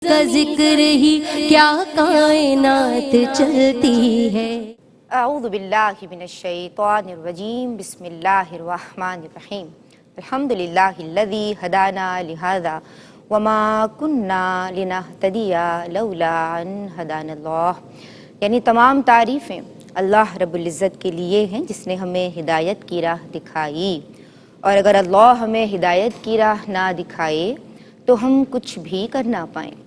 کا ذکر ہی کیا کائنات چلتی ہے۔ اعوذ باللہ من الشیطان الرجیم، بسم اللہ الرحمن الرحیم۔ الحمدللہ الذی ہدانا لہذا وما کننا لنہتدی لولا ان ہدانا اللہ۔ یعنی تمام تعریفیں اللہ رب العزت کے لیے ہیں جس نے ہمیں ہدایت کی راہ دکھائی، اور اگر اللہ ہمیں ہدایت کی راہ نہ دکھائے تو ہم کچھ بھی کر نہ پائیں۔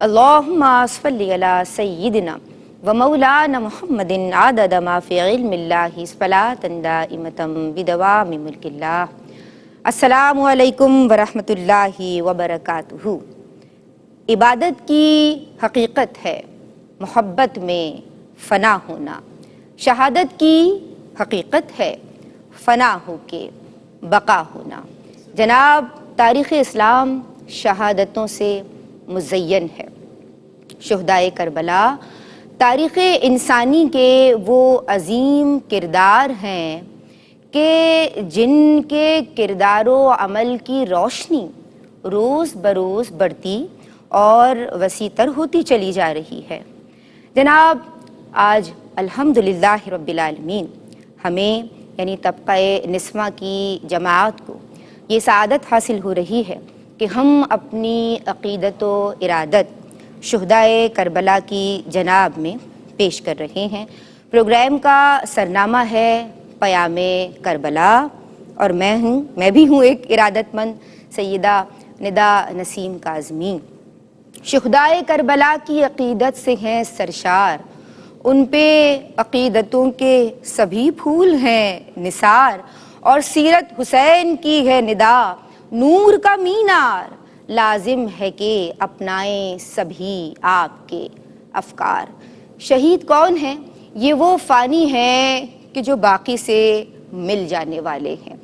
اللہم صلی علی سیدنا و مولانا محمد عدد ما فی علم اللہ صلاۃ دائمۃ بدوام ملک اللہ۔ السلام علیکم ورحمۃ اللہ وبرکاتہ۔ عبادت کی حقیقت ہے محبت میں فنا ہونا، شہادت کی حقیقت ہے فنا ہو کے بقا ہونا۔ جناب تاریخ اسلام شہادتوں سے مزین ہے۔ شہدائے کربلا تاریخ انسانی کے وہ عظیم کردار ہیں کہ جن کے کردار و عمل کی روشنی روز بروز بڑھتی اور وسیع تر ہوتی چلی جا رہی ہے۔ جناب آج الحمدللہ رب العالمین ہمیں یعنی طبقہ نسواں کی جماعت کو یہ سعادت حاصل ہو رہی ہے کہ ہم اپنی عقیدت و ارادت شہدائے کربلا کی جناب میں پیش کر رہے ہیں۔ پروگرام کا سرنامہ ہے پیام کربلا، اور میں بھی ہوں ایک ارادت مند، سیدہ ندا نسیم کاظمی۔ شہدائے کربلا کی عقیدت سے ہیں سرشار، ان پہ عقیدتوں کے سبھی پھول ہیں نثار، اور سیرت حسین کی ہے ندا نور کا مینار، لازم ہے کہ اپنائیں سبھی آپ کے افکار۔ شہید کون ہیں؟ یہ وہ فانی ہیں کہ جو باقی سے مل جانے والے ہیں۔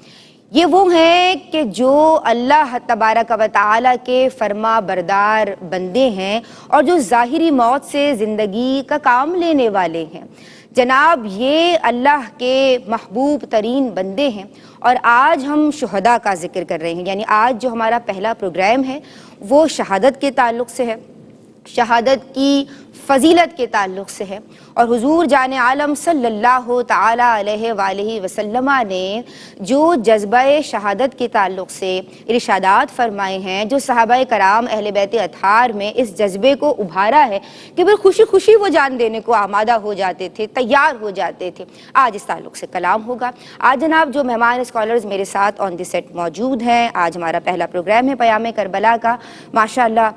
یہ وہ ہیں کہ جو اللہ تبارک و تعالیٰ کے فرما بردار بندے ہیں اور جو ظاہری موت سے زندگی کا کام لینے والے ہیں۔ جناب یہ اللہ کے محبوب ترین بندے ہیں، اور آج ہم شہداء کا ذکر کر رہے ہیں۔ یعنی آج جو ہمارا پہلا پروگرام ہے وہ شہادت کے تعلق سے ہے، شہادت کی فضیلت کے تعلق سے ہے، اور حضور جان عالم صلی اللہ تعالیٰ علیہ وآلہ وسلم نے جو جذبہ شہادت کے تعلق سے ارشادات فرمائے ہیں، جو صحابہ کرام اہل بیت اطہار میں اس جذبے کو ابھارا ہے کہ پھر خوشی خوشی وہ جان دینے کو آمادہ ہو جاتے تھے، تیار ہو جاتے تھے، آج اس تعلق سے کلام ہوگا۔ آج جناب جو مہمان اسکالرز میرے ساتھ آن دی سیٹ موجود ہیں، آج ہمارا پہلا پروگرام ہے پیام کربلا کا، ماشاءاللہ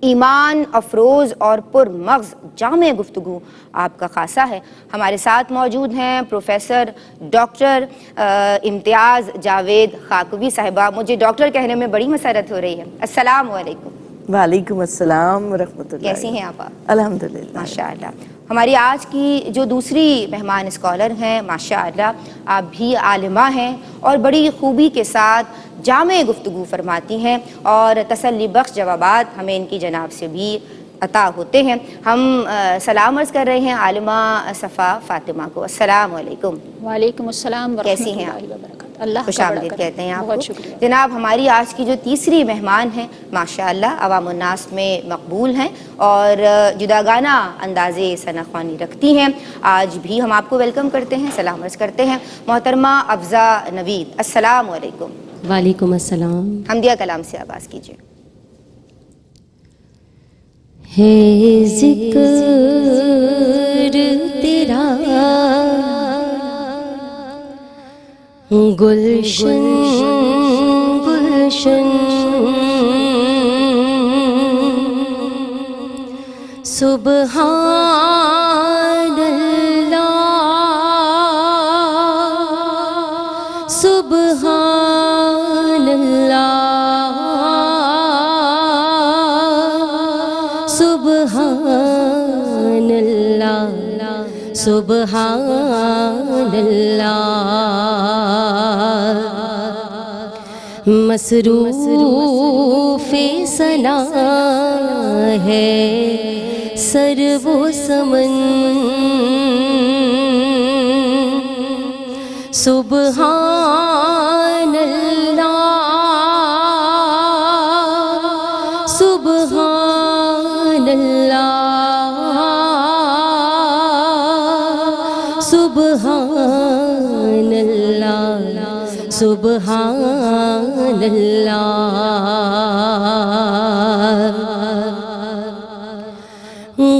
ایمان افروز اور پر مغز جامع گفتگو آپ کا خاصہ ہے۔ ہمارے ساتھ موجود ہیں پروفیسر ڈاکٹر امتیاز جاوید خاکوی صاحبہ۔ مجھے ڈاکٹر کہنے میں بڑی مسرت ہو رہی ہے۔ السلام علیکم۔ وعلیکم السلام ورحمۃ اللہ۔ کیسی ہیں آپ؟ الحمدللہ ماشاءاللہ۔ ہماری آج کی جو دوسری مہمان اسکالر ہیں، ماشاءاللہ آپ بھی عالمہ ہیں اور بڑی خوبی کے ساتھ جامع گفتگو فرماتی ہیں، اور تسلی بخش جوابات ہمیں ان کی جناب سے بھی عطا ہوتے ہیں۔ ہم سلام عرض کر رہے ہیں عالمہ صفا فاطمہ کو۔ السلام علیکم۔ وعلیکم السلام ورحمۃ کیسی ہیں اللہ وبرکاتہ۔ اللہ خوش کا آمدید بڑا کہتے ہیں آپ بہت کو۔ شکریہ جناب ہماری آج کی جو تیسری مہمان ہیں، ماشاءاللہ عوام الناس میں مقبول ہیں اور جداگانہ انداز ثنا خوانی رکھتی ہیں۔ آج بھی ہم آپ کو ویلکم کرتے ہیں، سلام عرض کرتے ہیں۔ محترمہ افضہ نوید، السلام علیکم۔ وعلیکم السلام۔ حمدیہ کلام سے آغاز کیجیے۔ ہے ذکر تیرا گلشن گلشن، سبحان اللہ سبحان اللہ سبحان اللہ سبحان اللہ۔ مصروف ثنا ہے سر و سمن، سبحان اللہ سبحان اللہ سبحان اللہ سبحان اللہ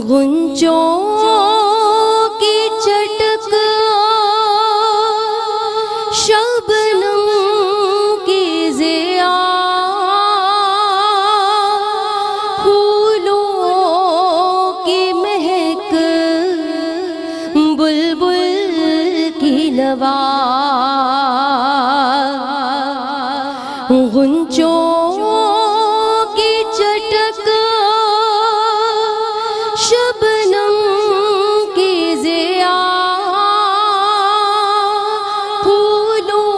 غنچوں کی چٹک شبنم کی ضیا پھولوں کی مہک بلبل کی نوا غنچوں کی چٹک شبنم کی ضیا پھولوں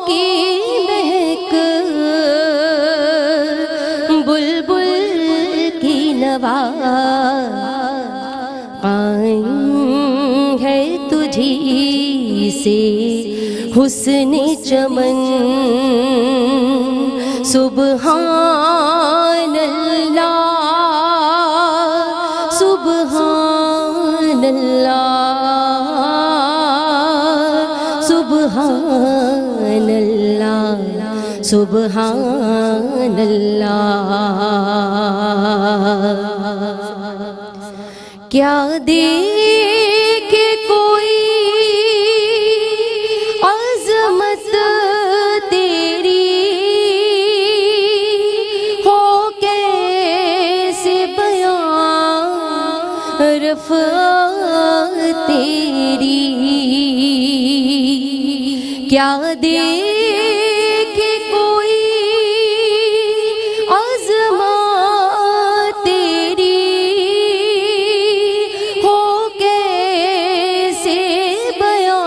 کی مہک بلبل کی نوا قائم ہے تجھی سے حسن چمن سبحان اللہ سبحان اللہ سبحان اللہ سبحان اللہ کیا دیکھے کوئی عظمت تیری ہو کیسے بیان رفعت تیری کیا دیکھے کوئی عظمت تیری ہو کیسے بیان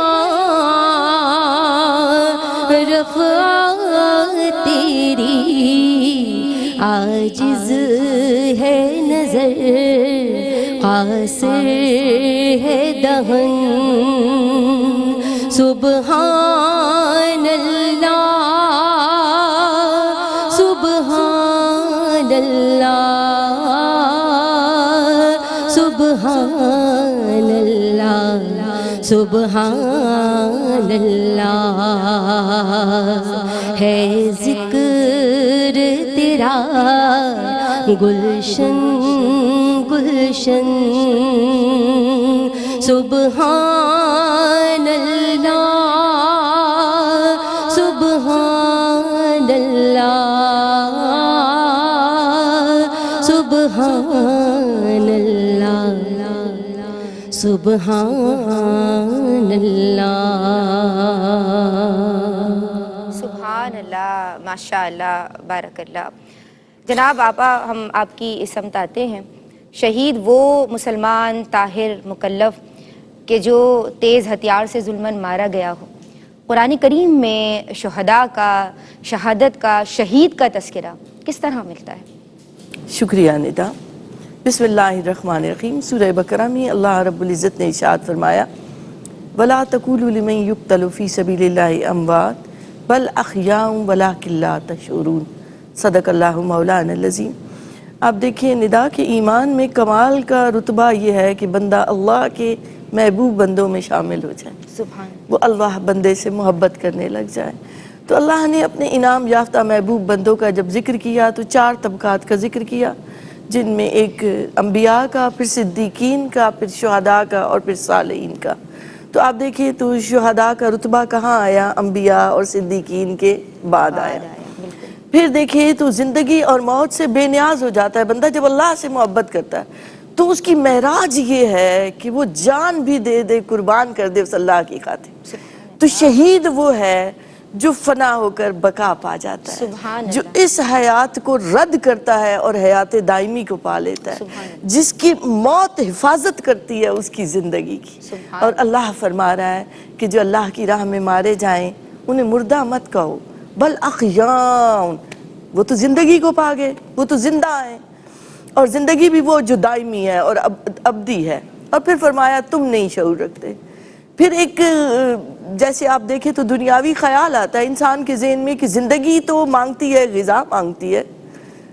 رفعت تیری عاجز ہے نظر قاصر ہے دہن سبحان اللہ سبحان اللہ سبحان اللہ سبحان اللہ ہے ذکر تیرا گلشن گلشن سبحان اللہ سبحان اللہ سبحان اللہ سبحان اللہ سبحان اللہ، ماشاء اللہ، بارک اللہ۔ جناب آپا، ہم آپ کی سمت آتے ہیں۔ شہید وہ مسلمان طاہر مکلف کہ جو تیز ہتھیار سے ظلماً مارا گیا ہو۔ قرآن کریم میں شہداء کا، شہادت کا، شہید کا تذکرہ کس طرح ملتا ہے؟ شکریہ ندا۔ بسم اللہ الرحمن الرحیم۔ سورہ بقرہ میں اللہ رب العزت نے ارشاد فرمایا وَلَا تَقُولُوا لِمَن يُقْتَلُ فِي سَبِيلِ اللَّهِ أَمْوَاتٌ بَلْ أَحْيَاءٌ وَلَٰكِن لَّا تَشْعُرُونَ۔ صدق اللہ مولانا العظیم۔ آپ دیکھیں ندا کہ ایمان میں کمال کا رتبہ یہ ہے کہ بندہ اللہ کے محبوب بندوں میں شامل ہو جائے، سبحان وہ اللہ بندے سے محبت کرنے لگ جائے۔ تو اللہ نے اپنے انعام یافتہ محبوب بندوں کا جب ذکر کیا تو 4 طبقات کا ذکر کیا، جن میں ایک انبیاء کا، پھر صدیقین کا، پھر شہداء کا اور پھر صالحین کا۔ تو آپ دیکھیں تو شہداء کا رتبہ کہاں آیا؟ انبیاء اور صدیقین کے بعد آیا۔ پھر دیکھیں تو زندگی اور موت سے بے نیاز ہو جاتا ہے بندہ جب اللہ سے محبت کرتا ہے، تو اس کی معراج یہ ہے کہ وہ جان بھی دے دے، قربان کر دے اس اللہ کی خاطر۔ تو شہید وہ ہے جو فنا ہو کر بقا پا جاتا ہے، جو اس حیات کو رد کرتا ہے اور حیات دائمی کو پا لیتا ہے، جس کی موت حفاظت کرتی ہے اس کی زندگی کی۔ اور اللہ فرما رہا ہے کہ جو اللہ کی راہ میں مارے جائیں انہیں مردہ مت کہو، بل احیاء، وہ تو زندگی کو پا گئے، وہ تو زندہ ہیں، اور زندگی بھی وہ جو دائمی ہے اور ابدی ہے۔ اور پھر فرمایا تم نہیں شعور رکھتے۔ پھر ایک جیسے آپ دیکھیں تو دنیاوی خیال آتا ہے انسان کے ذہن میں کہ زندگی تو مانگتی ہے، غذا مانگتی ہے،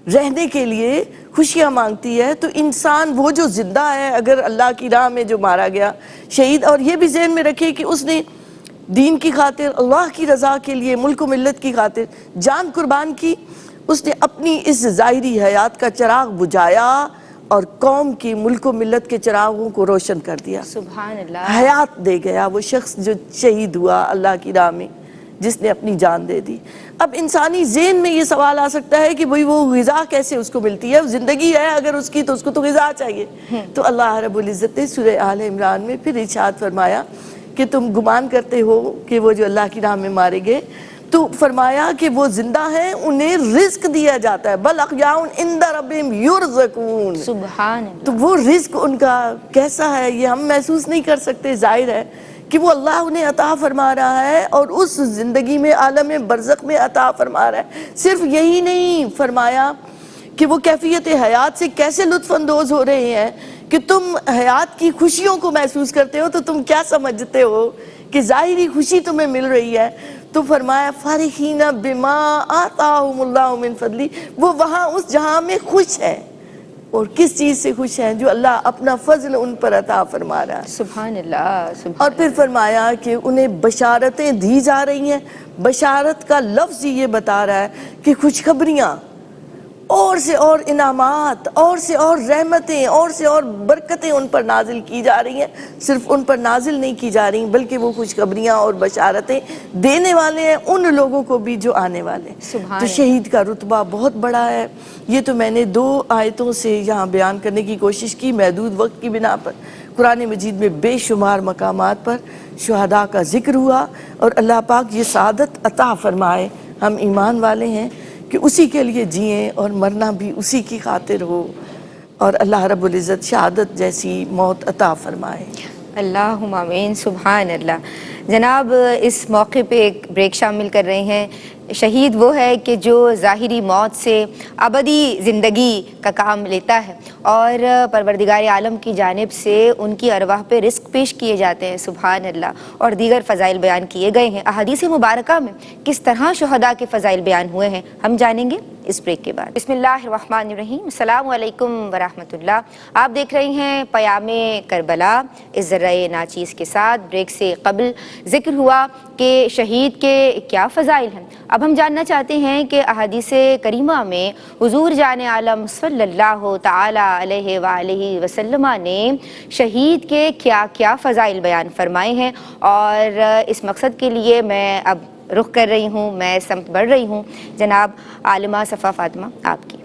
رہنے کے لیے خوشیاں مانگتی ہے، تو انسان وہ جو زندہ ہے اگر اللہ کی راہ میں جو مارا گیا شہید، اور یہ بھی ذہن میں رکھے کہ اس نے دین کی خاطر، اللہ کی رضا کے لیے، ملک و ملت کی خاطر جان قربان کی، اس نے اپنی اس ظاہری حیات کا چراغ بجھایا اور قوم کی، ملک و ملت کے چراغوں کو روشن کر دیا، سبحان اللہ، حیات دے گیا وہ شخص جو شہید ہوا اللہ کی راہ میں، جس نے اپنی جان دے دی۔ اب انسانی ذہن میں یہ سوال آ سکتا ہے کہ بھئی وہ غذا کیسے اس کو ملتی ہے؟ زندگی ہے اگر اس کی تو اس کو تو غذا چاہیے۔ تو اللہ رب العزت نے سورہ آل عمران میں پھر ارشاد فرمایا کہ تم گمان کرتے ہو کہ وہ جو اللہ کی راہ میں مارے گئے، تو فرمایا کہ وہ زندہ ہیں، انہیں رزق دیا جاتا ہے، بل احیاء عند ربہم یرزقون۔ سبحان اللہ، تو وہ رزق ان کا کیسا ہے یہ ہم محسوس نہیں کر سکتے، ظاہر ہے کہ وہ اللہ انہیں عطا فرما رہا ہے اور اس زندگی میں عالم برزخ میں عطا فرما رہا ہے۔ صرف یہی نہیں فرمایا کہ وہ کیفیت حیات سے کیسے لطف اندوز ہو رہے ہیں کہ تم حیات کی خوشیوں کو محسوس کرتے ہو، تو تم کیا سمجھتے ہو کہ ظاہری خوشی تمہیں مل رہی ہے؟ تو فرمایا فارحین بما آتاہم اللہ من فضلی، وہ وہاں اس جہاں میں خوش ہے، اور کس چیز سے خوش ہیں؟ جو اللہ اپنا فضل ان پر عطا فرما رہا ہے۔ سبحان اللہ، سبحان اور پھر فرمایا کہ انہیں بشارتیں دی جا رہی ہیں۔ بشارت کا لفظ یہ بتا رہا ہے کہ خوشخبریاں اور سے اور انعامات اور سے اور رحمتیں اور سے اور برکتیں ان پر نازل کی جا رہی ہیں۔ صرف ان پر نازل نہیں کی جا رہی بلکہ وہ خوشخبریاں اور بشارتیں دینے والے ہیں ان لوگوں کو بھی جو آنے والے ہیں۔ سبحان تو شہید کا رتبہ بہت بڑا ہے۔ یہ تو میں نے 2 آیتوں سے یہاں بیان کرنے کی کوشش کی محدود وقت کی بنا پر۔ قرآن مجید میں بے شمار مقامات پر شہداء کا ذکر ہوا، اور اللہ پاک یہ سعادت عطا فرمائے، ہم ایمان والے ہیں کہ اسی کے لیے جئیں اور مرنا بھی اسی کی خاطر ہو، اور اللہ رب العزت شہادت جیسی موت عطا فرمائے۔ اللہم آمین، سبحان اللہ۔ جناب اس موقع پہ ایک بریک شامل کر رہے ہیں۔ شہید وہ ہے کہ جو ظاہری موت سے ابدی زندگی کا کام لیتا ہے، اور پروردگار عالم کی جانب سے ان کی ارواح پہ رزق پیش کیے جاتے ہیں، سبحان اللہ، اور دیگر فضائل بیان کیے گئے ہیں۔ احادیث مبارکہ میں کس طرح شہداء کے فضائل بیان ہوئے ہیں ہم جانیں گے اس بریک کے بعد۔ بسم اللہ الرحمن الرحیم، السلام علیکم ورحمۃ اللہ۔ آپ دیکھ رہے ہیں پیام کربلا اس ذرائع ناچیز کے ساتھ۔ بریک سے قبل ذکر ہوا کہ شہید کے کیا فضائل ہیں۔ اب ہم جاننا چاہتے ہیں کہ احادیث کریمہ میں حضور جان عالم صلی اللہ تعالی علیہ وآلہ وسلم نے شہید کے کیا کیا فضائل بیان فرمائے ہیں، اور اس مقصد کے لیے میں اب رخ کر رہی ہوں، میں سمت بڑھ رہی ہوں جناب عالمہ صفا فاطمہ آپ کی۔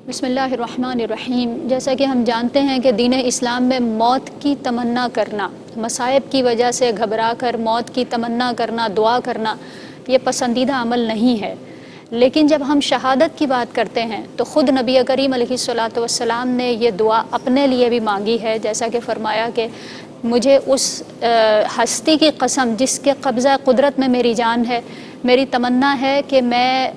بسم اللہ الرحمن الرحیم۔ جیسا کہ ہم جانتے ہیں کہ دین اسلام میں موت کی تمنا کرنا، مصائب کی وجہ سے گھبرا کر موت کی تمنا کرنا، دعا کرنا، یہ پسندیدہ عمل نہیں ہے۔ لیکن جب ہم شہادت کی بات کرتے ہیں تو خود نبی کریم علیہ الصلاۃ والسلام نے یہ دعا اپنے لیے بھی مانگی ہے، جیسا کہ فرمایا کہ مجھے اس ہستی کی قسم جس کے قبضہ قدرت میں میری جان ہے، میری تمنا ہے کہ میں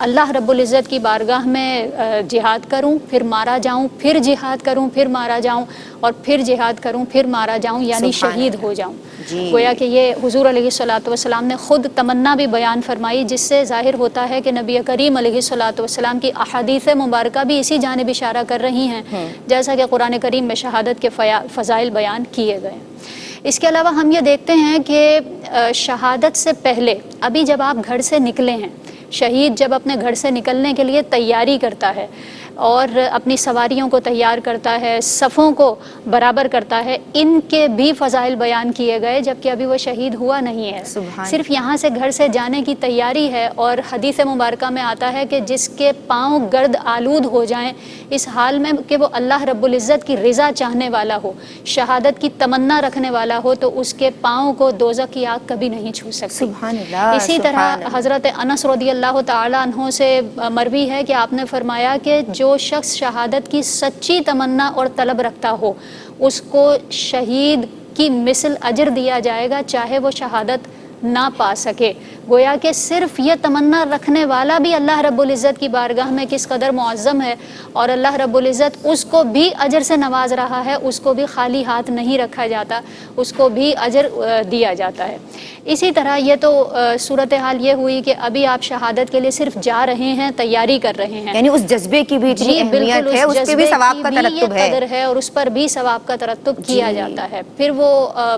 اللہ رب العزت کی بارگاہ میں جہاد کروں، پھر مارا جاؤں، پھر جہاد کروں، پھر مارا جاؤں، اور پھر جہاد کروں، پھر مارا جاؤں، یعنی شہید ہو جاؤں۔ گویا کہ یہ حضور علیہ الصلاۃ والسلام نے خود تمنا بھی بیان فرمائی، جس سے ظاہر ہوتا ہے کہ نبی کریم علیہ الصلاۃ والسلام کی احادیث مبارکہ بھی اسی جانب اشارہ کر رہی ہیں، جیسا کہ قرآن کریم میں شہادت کے فضائل بیان کیے گئے۔ اس کے علاوہ ہم یہ دیکھتے ہیں کہ شہادت سے پہلے، ابھی جب آپ گھر سے نکلے ہیں، شہید جب اپنے گھر سے نکلنے کے لیے تیاری کرتا ہے اور اپنی سواریوں کو تیار کرتا ہے، صفوں کو برابر کرتا ہے، ان کے بھی فضائل بیان کیے گئے جبکہ ابھی وہ شہید ہوا نہیں ہے۔ صرف یہاں سے گھر سے جانے کی تیاری ہے، اور حدیث مبارکہ میں آتا ہے کہ جس کے پاؤں گرد آلود ہو جائیں اس حال میں کہ وہ اللہ رب العزت کی رضا چاہنے والا ہو، شہادت کی تمنا رکھنے والا ہو، تو اس کے پاؤں کو دوزخ کی آگ کبھی نہیں چھو سکتی۔ سبحان اللہ۔ اسی طرح حضرت انس رضی اللہ تعالیٰ عنہ سے مروی ہے کہ آپ نے فرمایا کہ جو شخص شہادت کی سچی تمنا اور طلب رکھتا ہو اس کو شہید کی مثل اجر دیا جائے گا، چاہے وہ شہادت نہ پا سکے۔ گویا کہ صرف یہ تمنا رکھنے والا بھی اللہ رب العزت کی بارگاہ میں کس قدر معظم ہے، اور اللہ رب العزت اس کو بھی اجر سے نواز رہا ہے، اس کو بھی خالی ہاتھ نہیں رکھا جاتا، اس کو بھی اجر دیا جاتا ہے۔ اسی طرح یہ تو صورتحال یہ ہوئی کہ ابھی آپ شہادت کے لیے صرف جا رہے ہیں، تیاری کر رہے ہیں، یعنی اس جذبے کی بھی اتنی اہمیت ہے، اس پہ بھی ثواب کا ترتب ہے، قدر ہے، اور اس پر بھی ثواب کا ترتب کیا جاتا ہے۔ پھر وہ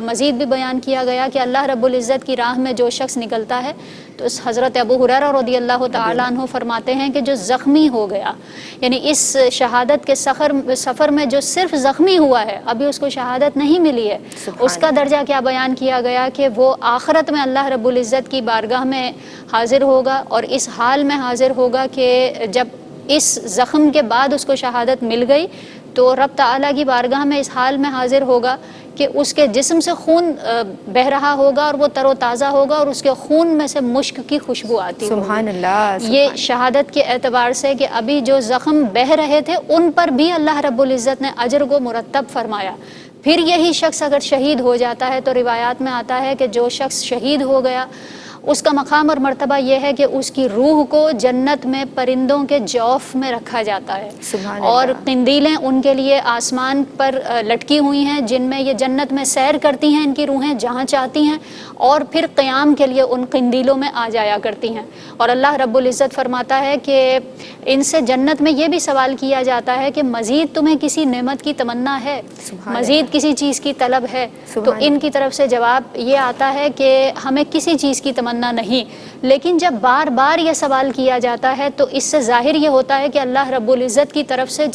مزید بھی بیان کیا گیا کہ اللہ رب العزت کی راہ میں جو شخص نکلتا ہے، تو حضرت ابو ہریرہ رضی اللہ تعالیٰ عنہ فرماتے ہیں کہ جو زخمی ہو گیا، یعنی اس شہادت کے سفر میں جو صرف زخمی ہوا ہے، ابھی اس کو شہادت نہیں ملی ہے، اس کا درجہ کیا بیان کیا گیا کہ وہ آخرت میں اللہ رب العزت کی بارگاہ میں حاضر ہوگا، اور اس حال میں حاضر ہوگا کہ جب اس زخم کے بعد اس کو شہادت مل گئی تو رب تعالیٰ کی بارگاہ میں اس حال میں حاضر ہوگا کہ اس کے جسم سے خون بہہ رہا ہوگا، اور وہ تر و تازہ ہوگا، اور اس کے خون میں سے مشک کی خوشبو آتی ہوگی۔ سبحان اللہ۔ یہ شہادت کے اعتبار سے کہ ابھی جو زخم بہہ رہے تھے ان پر بھی اللہ رب العزت نے اجر کو مرتب فرمایا۔ پھر یہی شخص اگر شہید ہو جاتا ہے تو روایات میں آتا ہے کہ جو شخص شہید ہو گیا اس کا مقام اور مرتبہ یہ ہے کہ اس کی روح کو جنت میں پرندوں کے جوف میں رکھا جاتا ہے، سبحان اور اللہ۔ قندیلیں ان کے لیے آسمان پر لٹکی ہوئی ہیں، جن میں یہ جنت میں سیر کرتی ہیں ان کی روحیں جہاں چاہتی ہیں، اور پھر قیام کے لیے ان قندیلوں میں آ جایا کرتی ہیں۔ اور اللہ رب العزت فرماتا ہے کہ ان سے جنت میں یہ بھی سوال کیا جاتا ہے کہ مزید تمہیں کسی نعمت کی تمنا ہے، مزید کسی چیز کی طلب ہے؟ تو ان کی طرف سے جواب یہ آتا ہے کہ ہمیں کسی چیز کی تمنا نہیں، لیکن جب بار بار یہ سوال کیا جاتا ہے تو اس سے ظاہر یہ ہوتا ہے کہ اللہ رب العزت کی طرف سے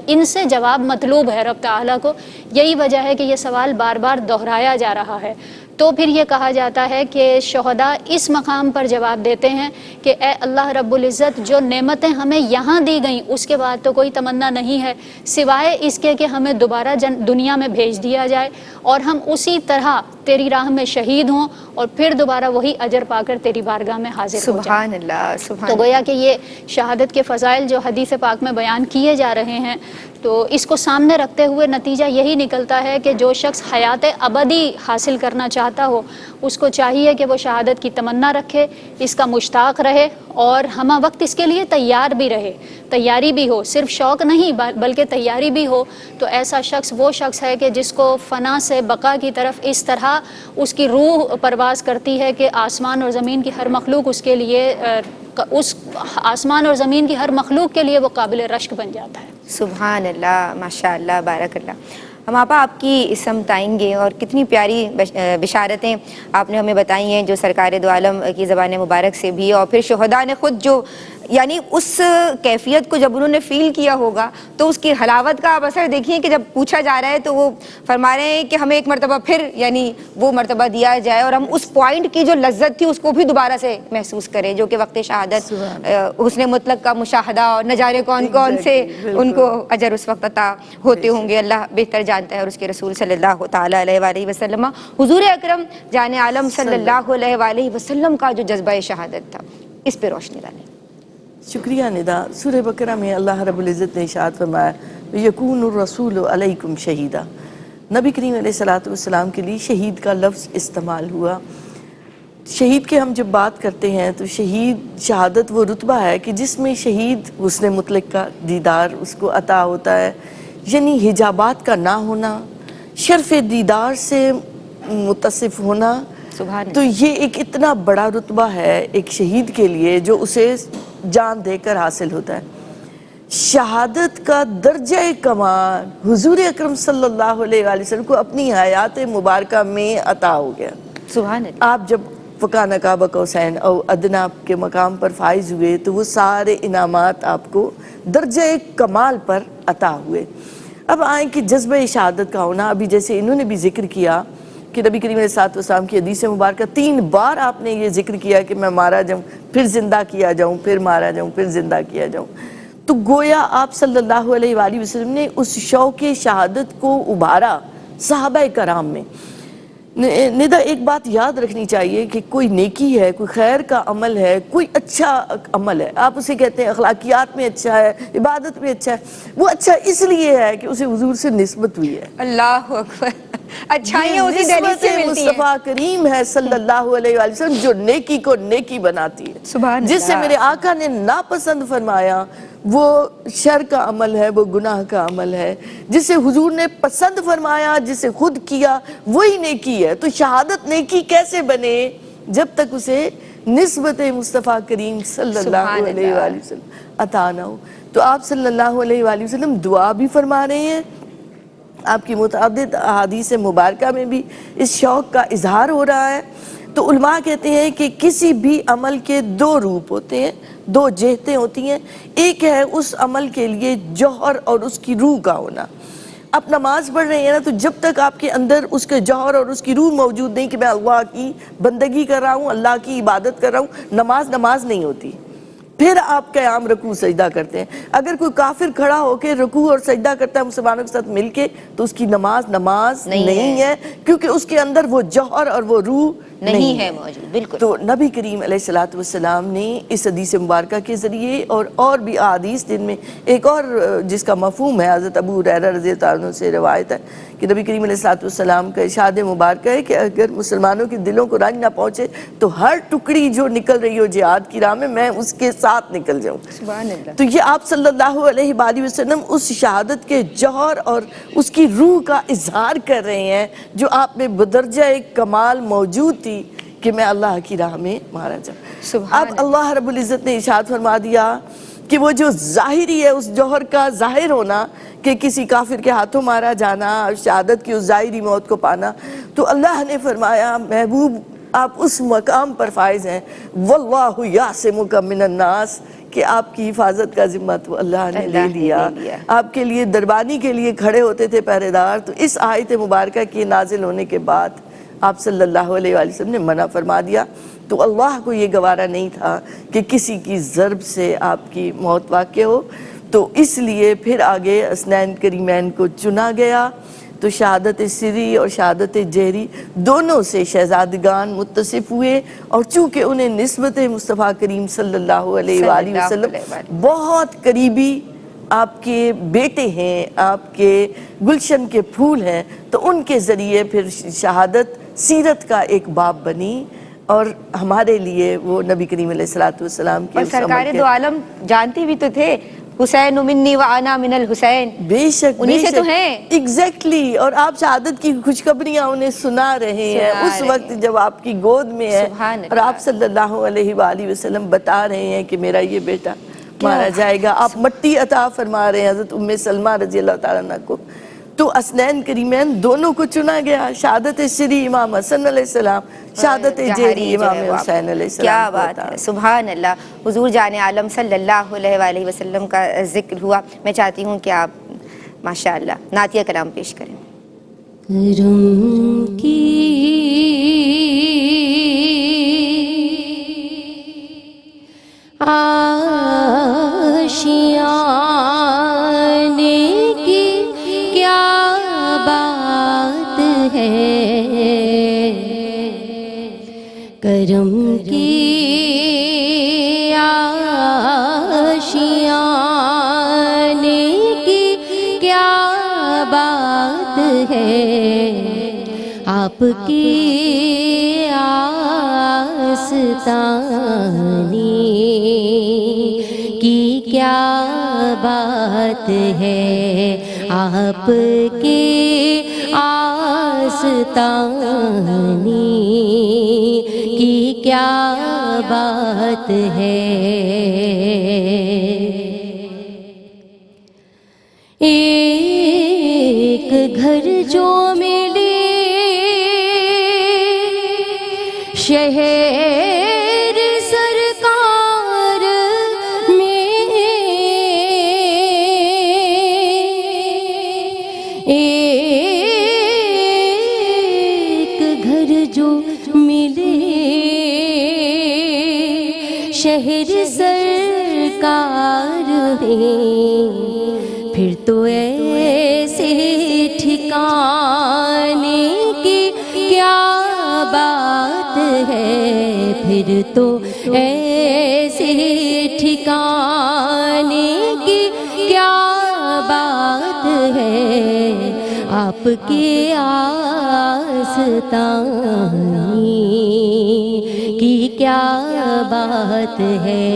ان سے جواب مطلوب ہے رب تعالیٰ کو، یہی وجہ ہے کہ یہ سوال بار بار دہرایا جا رہا ہے۔ تو پھر یہ کہا جاتا ہے کہ شہداء اس مقام پر جواب دیتے ہیں کہ اے اللہ رب العزت، جو نعمتیں ہمیں یہاں دی گئیں اس کے بعد تو کوئی تمنا نہیں ہے سوائے اس کے کہ ہمیں دوبارہ دنیا میں بھیج دیا جائے اور ہم اسی طرح تیری راہ میں شہید ہوں اور پھر دوبارہ وہی اجر پا کر تیری بارگاہ میں حاضر ہو جائیں۔ سبحان اللہ، سبحان تو گویا کہ یہ شہادت کے فضائل جو حدیث پاک میں بیان کیے جا رہے ہیں، تو اس کو سامنے رکھتے ہوئے نتیجہ یہی نکلتا ہے کہ جو شخص حیات ابدی حاصل کرنا چاہتا ہو اس کو چاہیے کہ وہ شہادت کی تمنا رکھے، اس کا مشتاق رہے اور ہمہ وقت اس کے لیے تیار بھی رہے، تیاری بھی ہو، صرف شوق نہیں بلکہ تیاری بھی ہو۔ تو ایسا شخص وہ شخص ہے کہ جس کو فنا سے بقا کی طرف اس طرح اس کی روح پرواز کرتی ہے کہ آسمان اور زمین کی ہر مخلوق اس کے لیے اس آسمان اور زمین کی ہر مخلوق کے لیے وہ قابل رشک بن جاتا ہے۔ سبحان اللہ، ماشاء اللہ، بارک اللہ۔ ہم آپا آپ کی سمت آئیں گے اور کتنی پیاری بشارتیں آپ نے ہمیں بتائی ہیں جو سرکار دو عالم کی زبان مبارک سے بھی، اور پھر شہداء نے خود جو یعنی اس کیفیت کو جب انہوں نے فیل کیا ہوگا تو اس کی حلاوت کا آپ اثر دیکھیے کہ جب پوچھا جا رہا ہے تو وہ فرما رہے ہیں کہ ہمیں ایک مرتبہ پھر یعنی وہ مرتبہ دیا جائے اور ہم اس پوائنٹ کی جو لذت تھی اس کو بھی دوبارہ سے محسوس کریں، جو کہ وقت شہادت حسن مطلق کا مشاہدہ اور نظارے کون کون سے ان کو اجر اس وقت عطا ہوتے ہوں گے، اللہ بہتر جانتا ہے اور اس کے رسول صلی اللہ تعالیٰ علیہ وآلہ وسلم۔ حضور اکرم جان عالم صلی اللہ علیہ وآلہ وسلم کا جو جذبہ شہادت تھا اس پہ روشنی ڈالیں۔ شکریہ ندا۔ سورہ بقرہ میں اللہ رب العزت نے ارشاد فرمایا یکون الرسول علیکم شہیدا، نبی کریم علیہ الصلوۃ والسلام کے لیے شہید کا لفظ استعمال ہوا۔ شہید کے ہم جب بات کرتے ہیں تو شہادت وہ رتبہ ہے کہ جس میں شہید حسن مطلق کا دیدار اس کو عطا ہوتا ہے، یعنی حجابات کا نہ ہونا، شرف دیدار سے متصف ہونا۔ تو یہ ایک اتنا بڑا رتبہ ہے ایک شہید کے لیے جو اسے جان دے کر حاصل ہوتا ہے۔ شہادت کا درجہ کمال حضور اکرم صلی اللہ علیہ وآلہ وسلم کو اپنی حیات مبارکہ میں عطا ہو گیا۔ سبحان اللہ۔ آپ جب فکان قاب قوسین او ادنا کے مقام پر فائز ہوئے تو وہ سارے انعامات آپ کو درجہ کمال پر عطا ہوئے۔ اب آئیں کہ جذبہ شہادت کا ہونا، ابھی جیسے انہوں نے بھی ذکر کیا کہ نبی کریم علیہ الصلوۃ والسلام کی حدیث مبارکہ 3 بار آپ نے یہ ذکر کیا کہ میں مارا جاؤں پھر زندہ کیا جاؤں، پھر مارا جاؤں پھر زندہ کیا جاؤں۔ تو گویا آپ صلی اللہ علیہ وآلہ وسلم نے اس شوق شہادت کو ابھارا صحابہ کرام میں۔ ندا ایک بات یاد رکھنی چاہیے کہ کوئی نیکی ہے، کوئی خیر کا عمل ہے، کوئی اچھا عمل ہے، آپ اسے کہتے ہیں اخلاقیات میں اچھا ہے، عبادت میں اچھا ہے، وہ اچھا اس لیے ہے کہ اسے حضور سے نسبت ہوئی ہے۔ اللہ اکبر، اچھائیاں اسی دہلیز سے ملتی ہیں۔ مصطفیٰ کریم ہے صلی اللہ علیہ وآلہ وسلم جو نیکی کو نیکی بناتی ہے۔ سبحان جس سے اللہ۔ میرے آقا نے ناپسند فرمایا وہ شر کا عمل ہے، وہ گناہ کا عمل ہے۔ جسے حضور نے پسند فرمایا، جسے خود کیا، وہی نیکی ہے۔ تو شہادت نیکی کیسے بنے؟ جب تک اسے نسبت مصطفیٰ کریم صلی اللہ علیہ وآلہ وسلم عطا نہ ہو۔ تو آپ صلی اللہ علیہ وآلہ وسلم دعا بھی فرما رہے ہیں۔ آپ کی متعدد احادیث مبارکہ میں بھی اس شوق کا اظہار ہو رہا ہے۔ تو علماء کہتے ہیں کہ کسی بھی عمل کے دو روپ ہوتے ہیں، دو جہتیں ہوتی ہیں۔ ایک ہے اس عمل کے لیے جوہر اور اس کی روح کا ہونا۔ آپ نماز پڑھ رہے ہیں نا، تو جب تک آپ کے اندر اس کے جوہر اور اس کی روح موجود نہیں کہ میں اللہ کی بندگی کر رہا ہوں، اللہ کی عبادت کر رہا ہوں، نماز نہیں ہوتی۔ پھر آپ قیام رکوع سجدہ کرتے ہیں۔ اگر کوئی کافر کھڑا ہو کے رکوع اور سجدہ کرتا ہے مسلمانوں کے ساتھ مل کے، تو اس کی نماز نہیں ہے، کیونکہ اس کے اندر وہ جوہر اور وہ روح نہیں ہے موجود۔ بالکل۔ تو نبی کریم علیہ السلام نے اس حدیث مبارکہ کے ذریعے اور بھی احادیث، جن میں ایک اور جس کا مفہوم ہے، حضرت ابو ہریرہ رضی اللہ عنہ سے روایت ہے کہ نبی کریم علیہ السلام کا ارشاد مبارکہ ہے کہ اگر مسلمانوں کے دلوں کو رنج نہ پہنچے تو ہر ٹکڑی جو نکل رہی ہو جہاد کی راہ میں اس کے ساتھ نکل جاؤں۔ سبحان اللہ۔ تو یہ آپ صلی اللہ علیہ وآلہ وسلم اس شہادت کے جوہر اور اس کی روح کا اظہار کر رہے ہیں جو آپ میں بدرجہ کمال موجود تھی کہ میں اللہ کی راہ میں مارا جاؤں۔ اب اللہ رب العزت نے ارشاد فرما دیا کہ وہ جو ظاہری ہے، اس جوہر کا ظاہر ہونا کہ کسی کافر کے ہاتھوں مارا جانا، شہادت کی اس ظاہری موت کو پانا، تو اللہ نے فرمایا محبوب آپ اس مقام پر فائز ہیں، واللہ یعصمک من الناس، کہ آپ کی حفاظت کا ذمہ تو اللہ نے لے لیا۔ آپ کے لیے دربانی کے لیے کھڑے ہوتے تھے پہرے دار۔ تو اس آیت مبارکہ کے نازل ہونے کے بعد آپ صلی اللہ علیہ وآلہ وسلم نے منع فرما دیا۔ تو اللہ کو یہ گوارا نہیں تھا کہ کسی کی ضرب سے آپ کی موت واقع ہو، تو اس لیے پھر آگے اسنین کریمین کو چنا گیا۔ تو شہادت سری اور شہادت جہری دونوں سے شہزادگان متصف ہوئے، اور چونکہ انہیں نسبت مصطفیٰ کریم صلی اللہ علیہ وآلہ وسلم بہت قریبی آپ کے بیٹے ہیں، آپ کے گلشن کے پھول ہیں، تو ان کے ذریعے پھر شہادت سیرت کا ایک باب بنی، اور ہمارے لیے وہ نبی کریم علیہ السلام کے اور سرکار دو عالم جانتے بھی تو تھے حسین منی وانا من الحسین، بے شک انہی سے تو ہیں۔ ایگزیکٹلی، اور آپ شہادت کی خوشخبریاں انہیں سنا رہے ہیں اس وقت جب آپ کی گود میں ہے، اور آپ صلی اللہ علیہ وآلہ وسلم بتا رہے ہیں کہ میرا یہ بیٹا مارا جائے گا۔ آپ مٹی عطا فرما رہے ہیں حضرت ام سلمہ رضی اللہ تعالیٰ عنہ کو۔ تو اسنین کریمین دونوں کو چنا گیا، شہادت سری امام حسن علیہ السلام، شہادت جہری امام حسین علیہ السلام۔ کیا بات ہے، سبحان اللہ۔ حضور جان عالم صلی اللہ علیہ وآلہ وسلم کا ذکر ہوا، میں چاہتی ہوں کہ آپ ماشاءاللہ نعتیہ کلام پیش کریں۔ کرم کی آشیانے کی کیا بات ہے، کرم کی آشیانے کی کیا بات ہے، آپ کی آستانی کی کیا بات ہے، آپ کی آستانی کی کیا بات ہے۔ ایک گھر جو ملے شہر سرکار میں، ایک گھر جو ملے شہر سرکار میں، پھر تو ایسے ٹھکانے کی کیا بات ہے، پھر تو ایسے ٹھکانے کی کیا بات ہے، آپ کے آستانے کی کیا بات ہے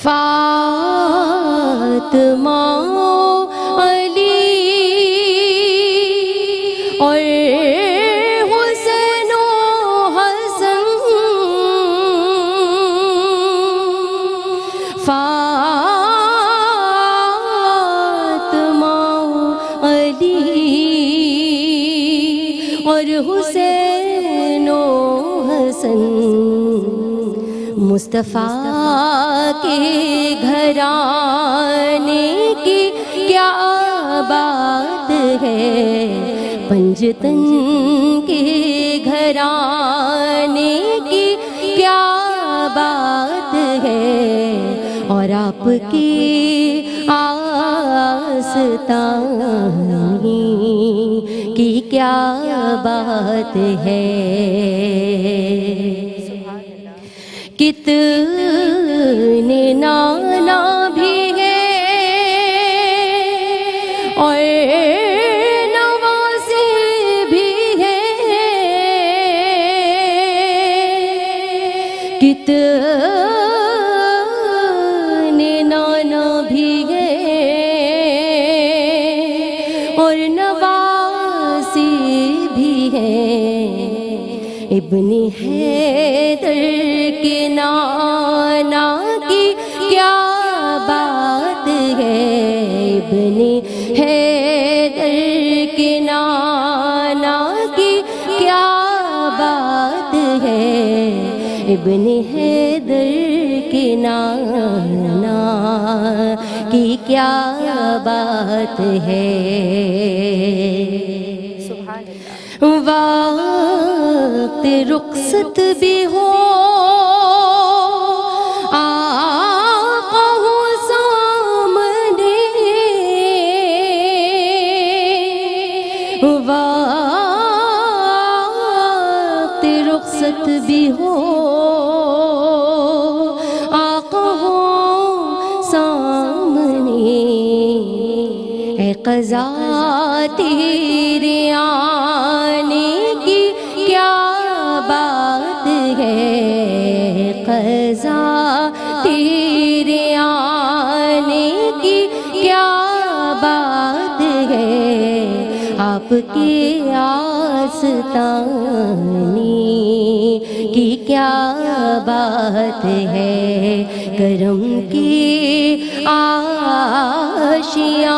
فاطمہ علی اور حسین و حسن فاطمہ علی اور حسین و حسن مصطفیٰ کے گھرانے کی کیا بات ہے پنجتن کے گھرانے کی کیا بات ہے اور آپ کی آستانے کی کیا بات ہے کتنے نانا بھی ہیں اور نوازے بھی ہیں کتنے نانا بھی ہیں اور نوازے بھی ہیں ابن حیدر کے نانا کی کیا بات ہے ابن حیدر کے نانا کی کیا بات ہے ابن حیدر کے نانا کی کیا بات ہے سبحان اللہ۔ وقت رخصت بھی ہو آقا ہو سامنے وقت رخصت بھی ہو آقا ہو سامنے اے قضا تیرے آنے کی کیا بات ہے قضا تیرے آنے کی کیا بات ہے آپ کے آستانے کی کیا بات ہے کرم کی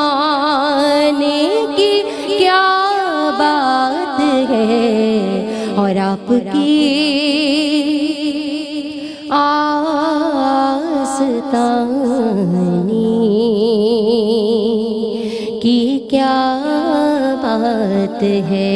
آشیانے کی کیا بات ہے اور آپ کی آستانے کی کیا بات ہے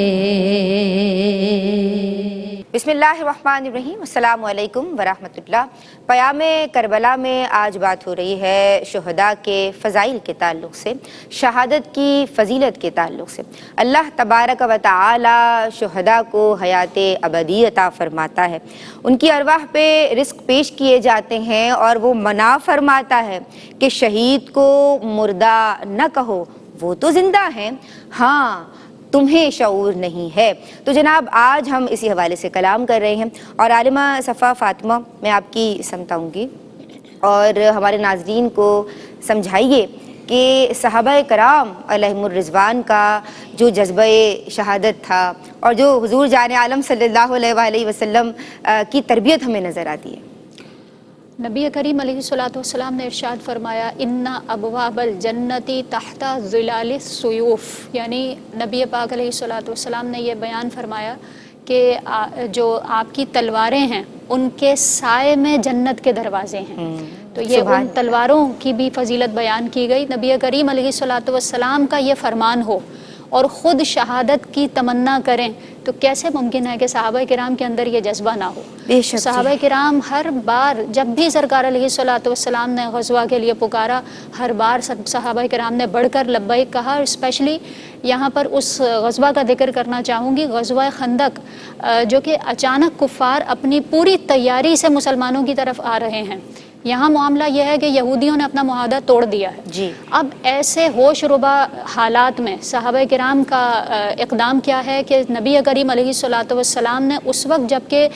بسم اللہ الرحمن الرحیم، السلام علیکم ورحمۃ اللہ۔ پیام کربلا میں آج بات ہو رہی ہے شہداء کے فضائل کے تعلق سے، شہادت کی فضیلت کے تعلق سے۔ اللہ تبارک و تعالی شہداء کو حیات ابدی عطا فرماتا ہے، ان کی ارواح پہ رزق پیش کیے جاتے ہیں اور وہ منع فرماتا ہے کہ شہید کو مردہ نہ کہو، وہ تو زندہ ہیں، ہاں تمہیں شعور نہیں ہے۔ تو جناب آج ہم اسی حوالے سے کلام کر رہے ہیں اور عالمہ صفا فاطمہ میں آپ کی سمت آؤں گی اور ہمارے ناظرین کو سمجھائیے کہ صحابہ کرام علیہم الرضوان کا جو جذبہ شہادت تھا اور جو حضور جان عالم صلی اللہ علیہ وآلہ وسلم کی تربیت ہمیں نظر آتی ہے۔ نبی کریم علیہ الصلوۃ والسلام نے ارشاد فرمایا ان ابواب الجنتی تحت ظلال السیوف، یعنی نبی پاک علیہ الصلوۃ والسلام نے یہ بیان فرمایا کہ جو آپ کی تلواریں ہیں ان کے سائے میں جنت کے دروازے ہیں۔ تو یہ ان تلواروں کی بھی فضیلت بیان کی گئی۔ نبی کریم علیہ الصلوۃ والسلام کا یہ فرمان ہو اور خود شہادت کی تمنا کریں تو کیسے ممکن ہے کہ صحابہ کرام کے اندر یہ جذبہ نہ ہو؟ صحابہ کرام ہر بار جب بھی سرکار علیہ الصلوۃ والسلام نے غزوہ کے لیے پکارا، ہر بار صحابہ کرام نے بڑھ کر لبیک کہا۔ اور اسپیشلی یہاں پر اس غزوہ کا ذکر کرنا چاہوں گی، غزوہ خندق، جو کہ اچانک کفار اپنی پوری تیاری سے مسلمانوں کی طرف آ رہے ہیں، یہاں معاملہ یہ ہے کہ یہودیوں نے اپنا معاہدہ توڑ دیا ہے. جی. اب ایسے ہوش ربا حالات میں صحابہ کرام کا اقدام کیا ہے کہ نبی کریم علیہ الصلوۃ والسلام نے اس وقت جب کہ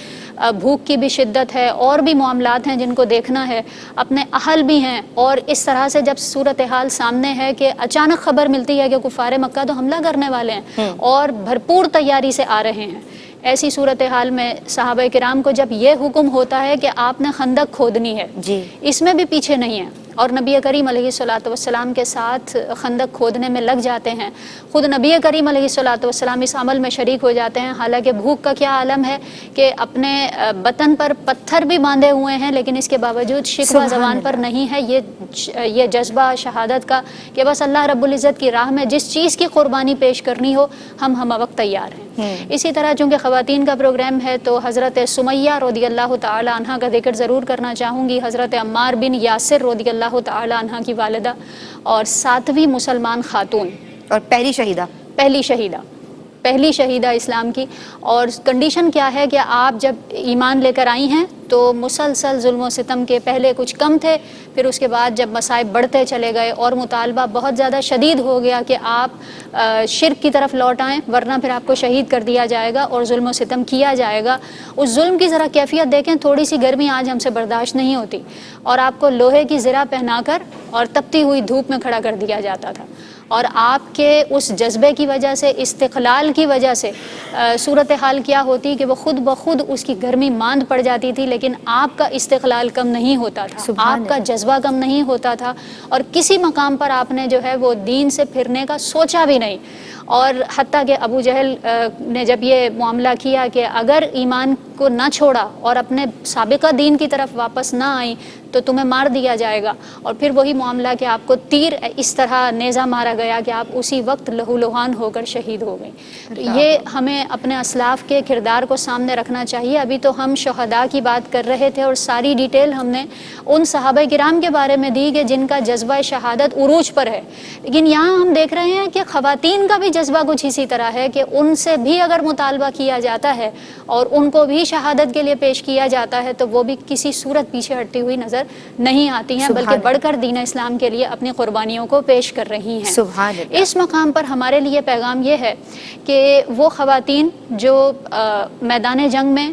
بھوک کی بھی شدت ہے اور بھی معاملات ہیں جن کو دیکھنا ہے, اپنے اہل بھی ہیں, اور اس طرح سے جب صورتحال سامنے ہے کہ اچانک خبر ملتی ہے کہ کفار مکہ تو حملہ کرنے والے ہیں اور بھرپور تیاری سے آ رہے ہیں, ایسی صورتحال میں صحابہ کرام کو جب یہ حکم ہوتا ہے کہ آپ نے خندق کھودنی ہے, جی. اس میں بھی پیچھے نہیں ہے, اور نبی کریم علیہ الصلوۃ والسلام کے ساتھ خندق کھودنے میں لگ جاتے ہیں. خود نبی کریم علیہ الصلوۃ والسلام اس عمل میں شریک ہو جاتے ہیں. حالانکہ بھوک کا کیا عالم ہے کہ اپنے بطن پر پتھر بھی باندھے ہوئے ہیں, لیکن اس کے باوجود شکوہ زبان پر نہیں ہے یہ جذبہ شہادت کا کہ بس اللہ رب العزت کی راہ میں جس چیز کی قربانی پیش کرنی ہو ہم وقت تیار ہیں. اسی طرح چونکہ خواتین کا پروگرام ہے تو حضرت سمیہ رضی اللہ تعالی عنہ کا ذکر ضرور کرنا چاہوں گی. حضرت عمار بن یاسر رضی اللہ تعالی عنہ کی والدہ اور 7ویں مسلمان خاتون اور پہلی شہیدہ اسلام کی. اور کنڈیشن کیا ہے کہ آپ جب ایمان لے کر آئی ہیں تو مسلسل ظلم و ستم کے پہلے کچھ کم تھے, پھر اس کے بعد جب مصائب بڑھتے چلے گئے اور مطالبہ بہت زیادہ شدید ہو گیا کہ آپ شرک کی طرف لوٹ آئیں ورنہ پھر آپ کو شہید کر دیا جائے گا اور ظلم و ستم کیا جائے گا. اس ظلم کی ذرا کیفیت دیکھیں, تھوڑی سی گرمی آج ہم سے برداشت نہیں ہوتی اور آپ کو لوہے کی زرہ پہنا کر اور تپتی ہوئی دھوپ میں کھڑا کر دیا جاتا تھا, اور آپ کے اس جذبے کی وجہ سے, استقلال کی وجہ سے صورتحال کیا ہوتی کہ وہ خود بخود اس کی گرمی ماند پڑ جاتی تھی, لیکن آپ کا استقلال کم نہیں ہوتا تھا, آپ کا جذبہ کم نہیں ہوتا تھا, اور کسی مقام پر آپ نے جو ہے وہ دین سے پھرنے کا سوچا بھی نہیں. اور حتیٰ کہ ابو جہل نے جب یہ معاملہ کیا کہ اگر ایمان کو نہ چھوڑا اور اپنے سابقہ دین کی طرف واپس نہ آئیں تو تمہیں مار دیا جائے گا, اور پھر وہی معاملہ کہ آپ کو تیر اس طرح نیزہ مارا گیا کہ آپ اسی وقت لہو لہان ہو کر شہید ہو گئیں. تو یہ ہمیں اپنے اسلاف کے کردار کو سامنے رکھنا چاہیے. ابھی تو ہم شہداء کی بات کر رہے تھے اور ساری ڈیٹیل ہم نے ان صحابہ کرام کے بارے میں دی کہ جن کا جذبہ شہادت عروج پر ہے, لیکن یہاں ہم دیکھ رہے ہیں کہ خواتین کا بھی جذبہ کچھ اسی طرح ہے کہ ان سے بھی اگر مطالبہ کیا جاتا ہے اور ان کو بھی شہادت کے لیے پیش کیا جاتا ہے تو وہ بھی کسی صورت پیچھے ہٹتی ہوئی نظر نہیں آتی ہیں, بلکہ بڑھ کر دین اسلام کے لیے اپنی قربانیوں کو پیش کر رہی ہیں. سبحان اللہ. اس مقام پر ہمارے لیے پیغام یہ ہے کہ وہ خواتین جو میدان جنگ میں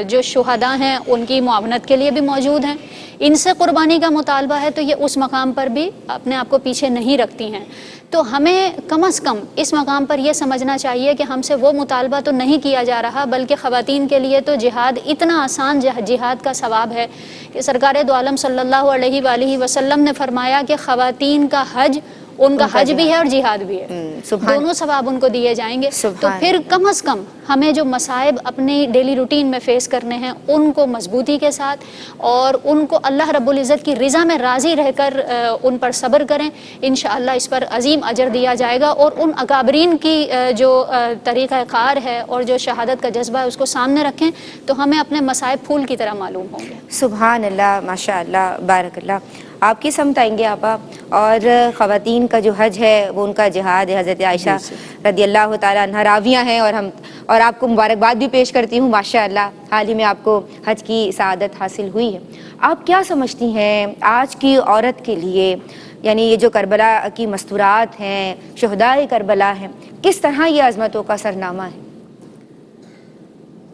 جو شہداء ہیں ان کی معاونت کے لیے بھی موجود ہیں, ان سے قربانی کا مطالبہ ہے تو یہ اس مقام پر بھی اپنے آپ کو پیچھے نہیں رکھتی ہیں. تو ہمیں کم از کم اس مقام پر یہ سمجھنا چاہیے کہ ہم سے وہ مطالبہ تو نہیں کیا جا رہا, بلکہ خواتین کے لیے تو جہاد اتنا آسان جہاد کا ثواب ہے کہ سرکار دو عالم صلی اللہ علیہ وآلہ وسلم نے فرمایا کہ خواتین کا حج ان کا حج بھی ہے اور جہاد بھی ہے, دونوں ثواب ان کو دیے جائیں گے. تو پھر کم از کم ہمیں جو مصائب اپنی ڈیلی روٹین میں فیس کرنے ہیں ان کو مضبوطی کے ساتھ اور ان کو اللہ رب العزت کی رضا میں راضی رہ کر ان پر صبر کریں. انشاءاللہ اس پر عظیم اجر دیا جائے گا, اور ان اکابرین کی جو طریقہ کار ہے اور جو شہادت کا جذبہ ہے اس کو سامنے رکھیں تو ہمیں اپنے مصائب پھول کی طرح معلوم ہوں گے. سبحان اللہ, ماشاء اللہ, بارک اللہ. آپ کی سمت آئیں گے آپا. اور خواتین کا جو حج ہے وہ ان کا جہاد ہے. حضرت عائشہ رضی اللہ تعالیٰ عنہ راویہ ہیں اور آپ کو مبارکباد بھی پیش کرتی ہوں. ماشاء اللہ حال ہی میں آپ کو حج کی سعادت حاصل ہوئی ہے. آپ کیا سمجھتی ہیں آج کی عورت کے لیے, یعنی یہ جو کربلا کی مستورات ہیں, شہداء کربلا ہیں, کس طرح یہ عظمتوں کا سرنامہ ہے؟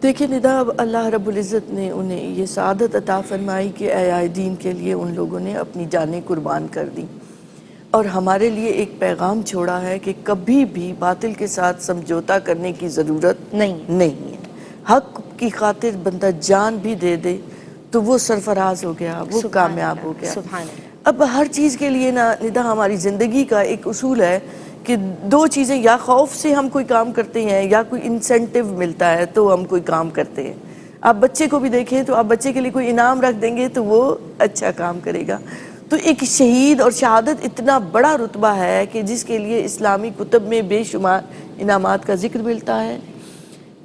دیکھیں ندا, اللہ رب العزت نے انہیں یہ سعادت عطا فرمائی کہ احیاء دین کے لیے ان لوگوں نے اپنی جانیں قربان کر دی, اور ہمارے لیے ایک پیغام چھوڑا ہے کہ کبھی بھی باطل کے ساتھ سمجھوتا کرنے کی ضرورت نہیں ہے. حق کی خاطر بندہ جان بھی دے دے تو وہ سرفراز ہو گیا, وہ کامیاب ہو گیا. اب ہر چیز کے لیے ندا ہماری زندگی کا ایک اصول ہے کہ دو چیزیں, یا خوف سے ہم کوئی کام کرتے ہیں یا کوئی انسینٹیو ملتا ہے تو ہم کوئی کام کرتے ہیں. آپ بچے کو بھی دیکھیں تو آپ بچے کے لیے کوئی انعام رکھ دیں گے تو وہ اچھا کام کرے گا. تو ایک شہید اور شہادت اتنا بڑا رتبہ ہے کہ جس کے لیے اسلامی کتب میں بے شمار انعامات کا ذکر ملتا ہے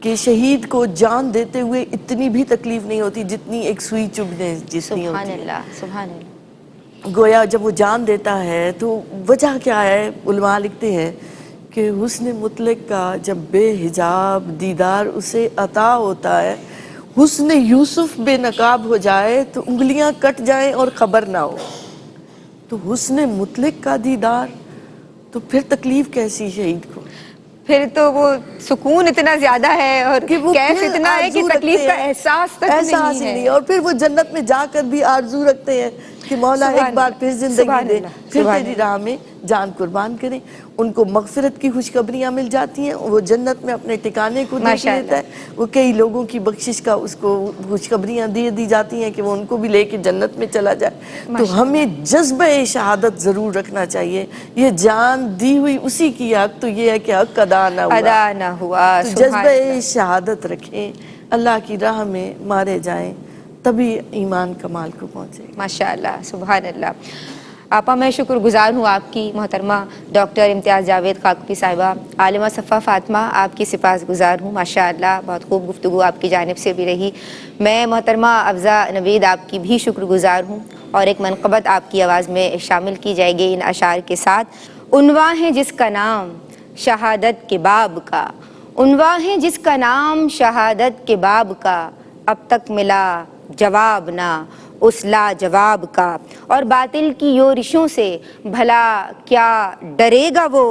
کہ شہید کو جان دیتے ہوئے اتنی بھی تکلیف نہیں ہوتی جتنی ایک سوئی چبھنے جتنی ہوتی ہے. سبحان اللہ, سبحان اللہ. گویا جب وہ جان دیتا ہے تو وجہ کیا ہے, علماء لکھتے ہیں کہ حسن مطلق کا جب بے حجاب دیدار اسے عطا ہوتا ہے, حسن یوسف بے نقاب ہو جائے تو انگلیاں کٹ جائیں اور خبر نہ ہو، تو حسن مطلق کا دیدار، تو پھر تکلیف کیسی شہید کو؟ پھر تو وہ سکون اتنا زیادہ ہے اور کہ وہ کیف پھر اتنا ہے کہ آرزو تکلیف رکھتے کا ہیں، احساس تک احساس ہی نہیں نہیں، ہے۔ اور پھر وہ جنت میں جا کر بھی آرزو رکھتے ہیں کہ مولا سبحان ایک بار اللہ، پھر زندگی سبحان دے، اللہ، پھر سبحان تیری اللہ۔ راہ میں جان قربان کریں۔ ان کو مغفرت کی خوشخبریاں مل جاتی ہیں، وہ جنت میں اپنے ٹھکانے کو دیکھ ماشاء لیتا اللہ۔ ہے، وہ کئی لوگوں کی بخشش کا اس کو خوشخبریاں دی جاتی ہیں کہ وہ ان کو بھی لے کے جنت میں چلا جائے۔ تو ماشاء ہمیں اللہ۔ جذبہ شہادت ضرور رکھنا چاہیے، یہ جان دی ہوئی اسی کی حق، تو یہ ہے کہ حق ادا نہ ہوا، ادا نہ ہوا، تو سبحان جذبہ اللہ۔ شہادت رکھیں، اللہ کی راہ میں مارے جائیں، تبھی ایمان کمال کو پہنچے گا۔ ماشاء اللہ، سبحان اللہ۔ آپا میں شکر گزار ہوں آپ کی، محترمہ ڈاکٹر امتیاز جاوید خاکوپی صاحبہ، عالمہ صفا فاطمہ، آپ کی سپاس گزار ہوں، ماشاء اللہ بہت خوب گفتگو آپ کی جانب سے بھی رہی۔ میں محترمہ افضہ نوید آپ کی بھی شکر گزار ہوں، اور ایک منقبت آپ کی آواز میں شامل کی جائے گی ان اشعار کے ساتھ۔ عنواں ہے جس کا نام شہادت کے باب کا، عنواں ہے جس کا نام شہادت کے باب کا، اب تک ملا جواب نہ اس لا جواب کا، اور باطل کی یورشوں سے بھلا کیا ڈرے گا وہ،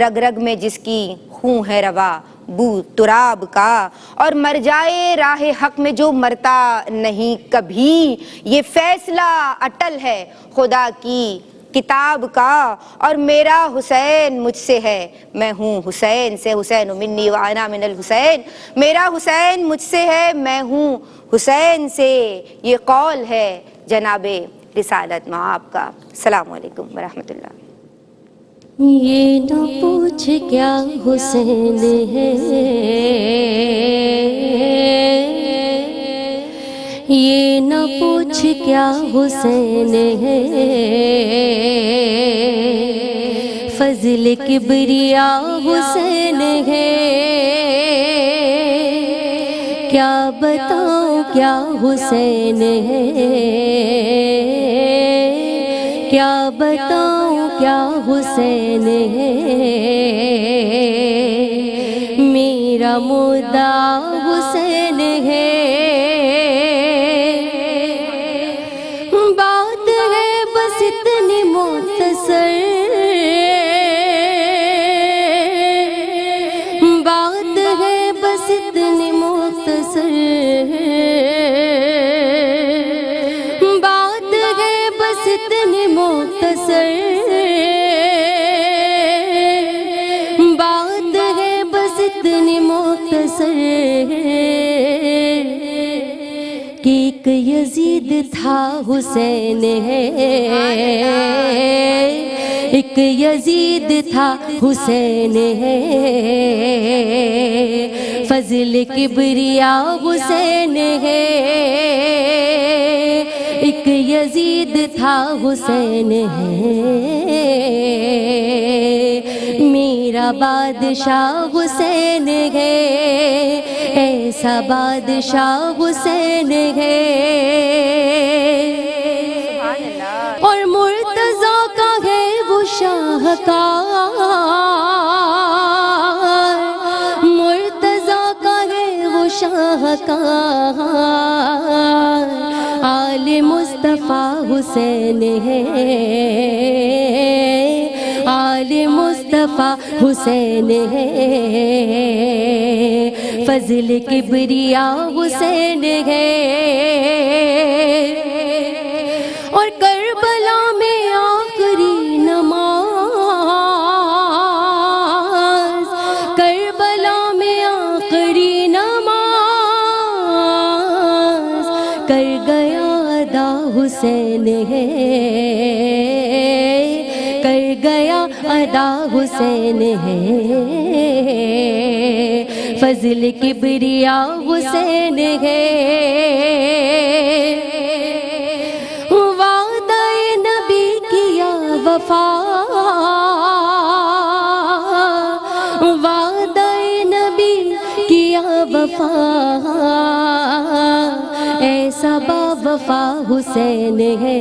رگ رگ میں جس کی خون ہے روا بو تراب کا، اور مر جائے راہ حق میں جو مرتا نہیں کبھی، یہ فیصلہ اٹل ہے خدا کی کتاب کا، اور میرا حسین مجھ سے ہے میں ہوں حسین سے، حسین منی وانا من الحسین، میرا حسین مجھ سے ہے میں ہوں حسین سے، یہ قول ہے جناب رسالت مآب کا۔ السلام علیکم ورحمۃ اللہ۔ یہ نہ پوچھ کیا حسین ہے، یہ نہ پوچھ کیا حسین ہے، فضل کبریا حسین ہے، کیا بتاؤں کیا حسین ہے، کیا بتاؤں کیا حسین ہے، میرا مدعا حسین ہے، بات ہے بس اتنی مختصر، بات ہے بس اتنی مختصر، بات ہے بس اتنی مختصر، بات ہے بس اتنی مختصر، کہ ایک یزید تھا حسین ہے، ایک یزید تھا حسین ہے، فضل کبریا حسین ہے، ایک یزید تھا حسین ہے، میرا بادشاہ حسین ہے، ایسا بادشاہ حسین ہے، اور مرتضیٰ کا ہے وہ شاہکار، مرتضیٰ کا ہے وہ شاہکار، آل مصطفیٰ حسین ہے، آل مصطفیٰ حسین ہے، فضل کبریا حسین ہے، اور کربلا میں آخری نماز، کربلا میں آخری نماز، کر گیا ادا حسین ہے، کر گیا ادا حسین ہے، فضل کبریا حسین ہے، وعدہ نبی کیا وفا، وعدہ نبی کیا وفا، ایسا با وفا حسین ہے،